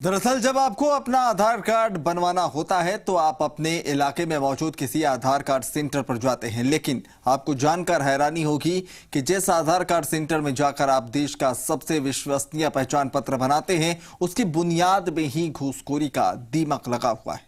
दरअसल जब आपको अपना आधार कार्ड बनवाना होता है तो आप अपने इलाके में मौजूद किसी आधार कार्ड सेंटर पर जाते हैं, लेकिन आपको जानकर हैरानी होगी कि जिस आधार कार्ड सेंटर में जाकर आप देश का सबसे विश्वसनीय पहचान पत्र बनाते हैं, उसकी बुनियाद में ही घूसखोरी का दीमक लगा हुआ है।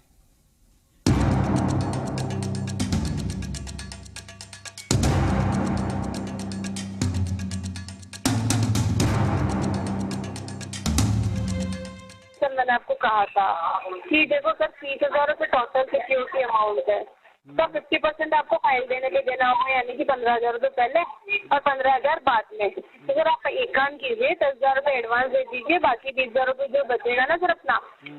सर मैंने आपको कहा था कि देखो सर 30,000 रुपये टोटल सिक्योरिटी अमाउंट है, तो 50% आपको फाइल देने के देना होगा, यानी कि 15,000 रुपये पहले और 15,000 बाद में। तो सर आप एक काम कीजिए, 10,000 रुपये एडवांस दे दीजिए, बाकी 20,000 रुपये जो बचेगा ना सर अपना,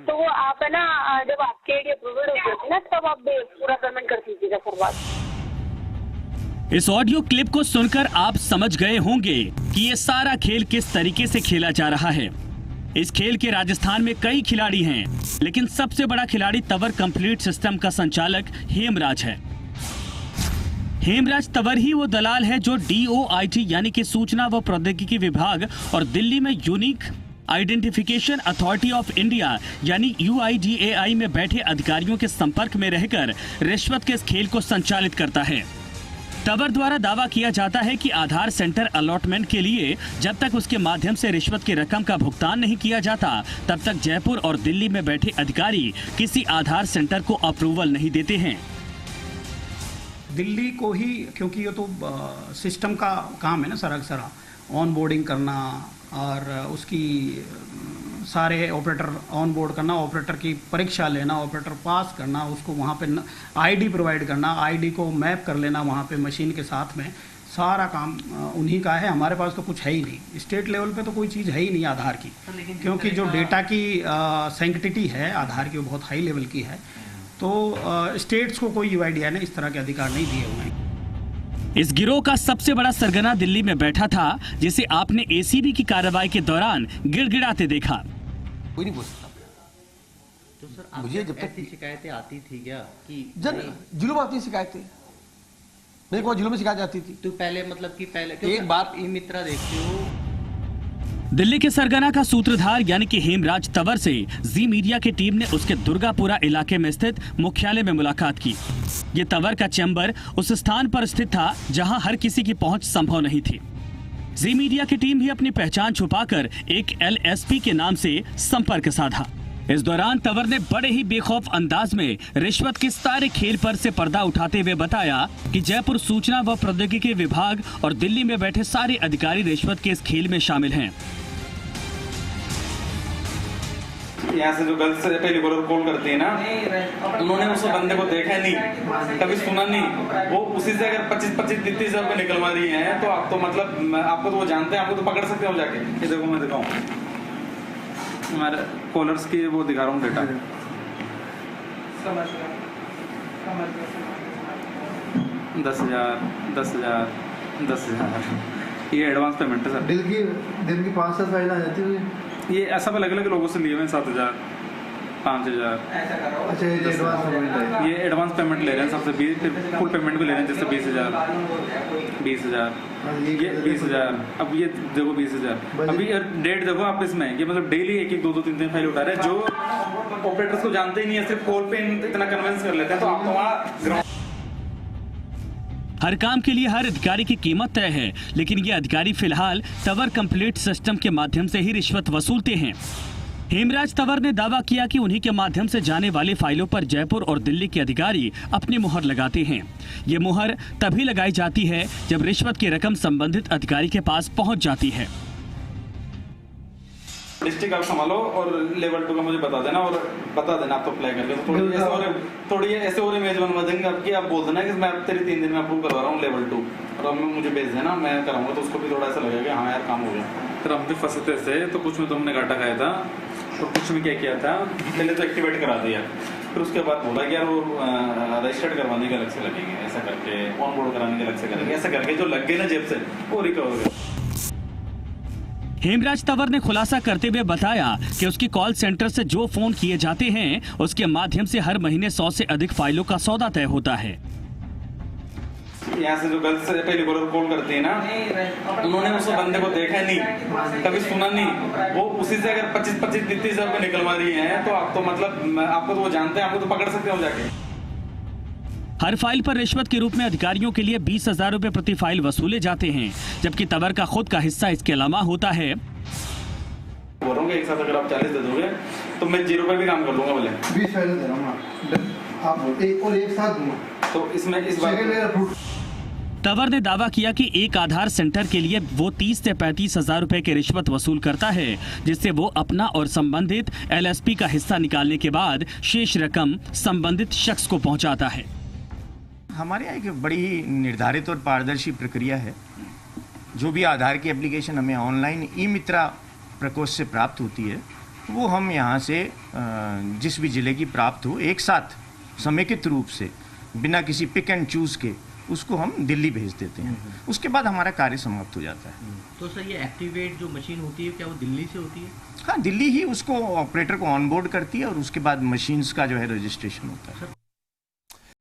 तो वो आप है ना जब आपके आईडी अप्रूवल हो जाती है ना तब आप पूरा पेमेंट कर दीजिएगा सर बाद। इस ऑडियो क्लिप को सुनकर आप समझ गए होंगे कि ये सारा खेल किस तरीके से खेला जा रहा है। इस खेल के राजस्थान में कई खिलाड़ी हैं, लेकिन सबसे बड़ा खिलाड़ी तंवर कंप्लीट सिस्टम का संचालक हेमराज है। हेमराज तंवर ही वो दलाल है जो DOIT यानी कि सूचना व प्रौद्योगिकी विभाग और दिल्ली में unique identification authority of India यानी UIDAI में बैठे अधिकारियों के संपर्क में रहकर रिश्वत के इस खेल को संचालित करता है। तंवर द्वारा दावा किया जाता है कि आधार सेंटर अलॉटमेंट के लिए जब तक उसके माध्यम से रिश्वत की रकम का भुगतान नहीं किया जाता, तब तक जयपुर और दिल्ली में बैठे अधिकारी किसी आधार सेंटर को अप्रूवल नहीं देते हैं। दिल्ली को ही, क्योंकि ये तो सिस्टम का काम है ना सरा ऑन बोर्डिंग करना और उसकी सारे ऑपरेटर ऑन बोर्ड करना, ऑपरेटर की परीक्षा लेना, ऑपरेटर पास करना, उसको वहाँ पे आईडी प्रोवाइड करना, आईडी को मैप कर लेना वहाँ पे मशीन के साथ में, सारा काम उन्हीं का है। हमारे पास तो कुछ है ही नहीं, स्टेट लेवल पे तो कोई चीज़ है ही नहीं आधार की, क्योंकि जो डेटा की सैंक्टिटी है आधार की वो बहुत हाई लेवल की है। तो स्टेट्स को कोई UIDAI ने इस तरह के अधिकार नहीं दिए हुए हैं। इस गिरोह का सबसे बड़ा सरगना दिल्ली में बैठा था, जिसे आपने ACB की कार्रवाई के दौरान गिड़गिड़ाते देखा। कोई नहीं पूछ सकता। तो सर मुझे जब तक ऐसी शिकायतें आती थी क्या कि जिलों में आती शिकायतें, मेरे को जिलों में शिकायत आती थी। तो पहले मतलब कि पहले एक बात ई मित्रा देखते हो, दिल्ली के सरगना का सूत्रधार यानी कि हेमराज तंवर से जी मीडिया की टीम ने उसके दुर्गापुरा इलाके में स्थित मुख्यालय में मुलाकात की। ये तंवर का चैम्बर उस स्थान पर स्थित था जहां हर किसी की पहुंच संभव नहीं थी। जी मीडिया की टीम भी अपनी पहचान छुपाकर एक LSP के नाम से संपर्क साधा। इस दौरान तंवर ने बड़े ही बेखौफ अंदाज में रिश्वत के सारे खेल पर से पर्दा उठाते हुए बताया कि जयपुर सूचना व प्रौद्योगिकी विभाग और दिल्ली में बैठे सारे अधिकारी रिश्वत के इस खेल में शामिल हैं। यहाँ से जो गर्ल्स पहली कॉल करती है ना, उन्होंने उस बंदे को देखा नहीं, कभी सुना नहीं, वो उसी से अगर 25-30 रुपए निकलवा रही हैं तो आप तो मतलब आपको तो वो जानते हैं, आपको तो पकड़ सकते हो जाके। ये देखो मैं दिखाऊं, हमारे कॉलर्स की वो दिखा रहा हूँ डेटा। 10,000 ये एडवांस पेमेंट है सर। दिन की 5-7 फाइल आ जाती है। ये सब अलग अलग लोगों से लिए हुए 7,000, 5,000। अच्छा ये एडवांस पेमेंट ले रहे हैं सबसे, 20, फिर फुल पेमेंट भी ले रहे हैं, जैसे 20,000, ये 20,000। अब ये देखो 20,000। अभी डेट देखो आप इसमें, ये मतलब डेली 1-1, 2-2, 3-3 फाइल उठा रहे हैं। जो ऑपरेटर्स को जानते ही नहीं है, सिर्फ कॉल पे इतना कन्विंस कर लेते हैं। तो आप वहाँ हर काम के लिए हर अधिकारी की कीमत तय है, लेकिन ये अधिकारी फिलहाल तंवर कंप्लीट सिस्टम के माध्यम से ही रिश्वत वसूलते हैं। हेमराज तंवर ने दावा किया कि उन्हीं के माध्यम से जाने वाली फाइलों पर जयपुर और दिल्ली के अधिकारी अपनी मुहर लगाते हैं। ये मुहर तभी लगाई जाती है जब रिश्वत की रकम संबंधित अधिकारी के पास पहुंच जाती है। डिस्ट्रिक्ट आप संभालो और लेवल 2 का मुझे बता देना, और बता देना आप तो अप्लाई करके। तो थोड़ी ऐसे और इमेज बनवा देंगे आपकी, आप बोल देना कि मैं तेरी 3 दिन में अप्रूव करवा रहा हूँ लेवल 2, और अब मुझे भेज देना, मैं कराऊंगा। तो उसको भी थोड़ा ऐसा लगेगा कि हाँ यार काम हो गया। फिर हम भी फंसते थे, तो कुछ में तो हमने घाटा खाया था, और कुछ में क्या किया था, पहले तो एक्टिवेट करा दिया, फिर उसके बाद बोला कि यार वो रजिस्टर्ड करवाने के अलग से लगेंगे, ऐसा करके ऑन बोर्ड कराने के अलग से करेंगे, ऐसा करके जो लग गए ना जेब से वो रिकवर हो गया। हेमराज तंवर ने खुलासा करते हुए बताया कि उसकी कॉल सेंटर से जो फोन किए जाते हैं उसके माध्यम से हर महीने 100 से अधिक फाइलों का सौदा तय होता है। यहाँ से जो गलत से टेलीकॉलर कॉल करती है ना, उन्होंने उस बंदे को देखा नहीं, कभी सुना नहीं, वो उसी से अगर 25-25 30 हजार रुपये निकलवा रही है, तो आप तो मतलब आपको तो वो जानते हैं, आपको तो पकड़ सकते हो जाके। हर फाइल पर रिश्वत के रूप में अधिकारियों के लिए 20,000 रुपए प्रति फाइल वसूले जाते हैं, जबकि तंवर का खुद का हिस्सा इसके अलावा होता है। बोल रहा हूँ कि एक साथ अगर आप 40 दे दोगे तो मैं 0 पे भी काम कर लूंगा। बोले 20 फाइलें दे रहा हूँ आप एक और एक साथ दूंगा, तो इसमें इस बार तंवर ने दावा किया कि एक आधार सेंटर के लिए वो 30 से 35,000 रुपए की रिश्वत वसूल करता है, जिससे वो अपना और संबंधित LSP का हिस्सा निकालने के बाद शेष रकम संबंधित शख्स को पहुंचाता है। हमारे यहाँ एक बड़ी ही निर्धारित और पारदर्शी प्रक्रिया है। जो भी आधार की एप्लीकेशन हमें ऑनलाइन ई-मित्रा प्रकोष्ठ से प्राप्त होती है, वो हम यहाँ से जिस भी ज़िले की प्राप्त हो, एक साथ समेकित रूप से बिना किसी पिक एंड चूज़ के उसको हम दिल्ली भेज देते हैं। उसके बाद हमारा कार्य समाप्त हो जाता है। तो सर ये एक्टिवेट जो मशीन होती है, क्या वो दिल्ली से होती है? हाँ, दिल्ली ही उसको ऑपरेटर को ऑनबोर्ड करती है और उसके बाद मशीन्स का जो है रजिस्ट्रेशन होता है।